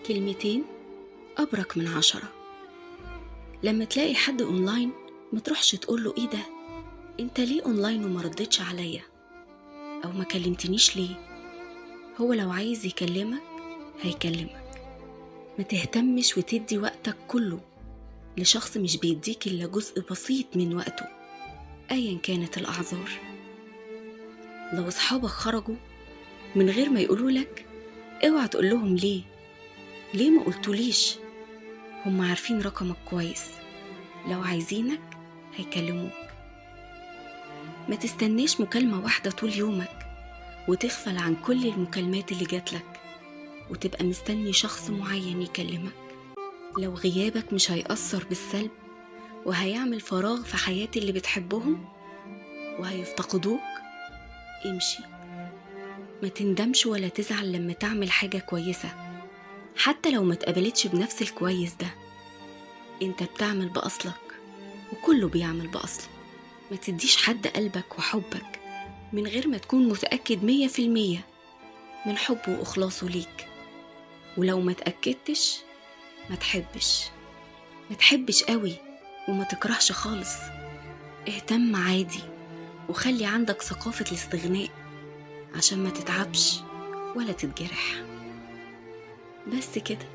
كلمتين أبرك من 10. لما تلاقي حد أونلاين ما تروحش تقوله إيه ده؟ أنت ليه أونلاين وما ردتش عليا؟ أو ما كلمتنيش ليه؟ هو لو عايز يكلمك هيكلمك. ما تهتمش وتدي وقتك كله لشخص مش بيديك إلا جزء بسيط من وقته أيا كانت الأعذار. لو أصحابك خرجوا من غير ما يقولوا لك اوعى تقول لهم ليه ما قلتوليش؟ هم عارفين رقمك كويس، لو عايزينك هيكلموك. ما تستنيش مكالمة واحدة طول يومك وتغفل عن كل المكالمات اللي جاتلك وتبقى مستني شخص معين يكلمك. لو غيابك مش هيأثر بالسلب وهيعمل فراغ في حياة اللي بتحبهم وهيفتقدوك، امشي. ما تندمش ولا تزعل لما تعمل حاجة كويسة حتى لو ما تقابلتش بنفس الكويس ده. انت بتعمل بأصلك وكله بيعمل بأصله. ما تديش حد قلبك وحبك من غير ما تكون متأكد 100% من حبه وإخلاصه ليك. ولو ما تأكدتش ما تحبش قوي وما تكرهش خالص. اهتم عادي وخلي عندك ثقافة الاستغناء عشان ما تتعبش ولا تتجرح. بس كده.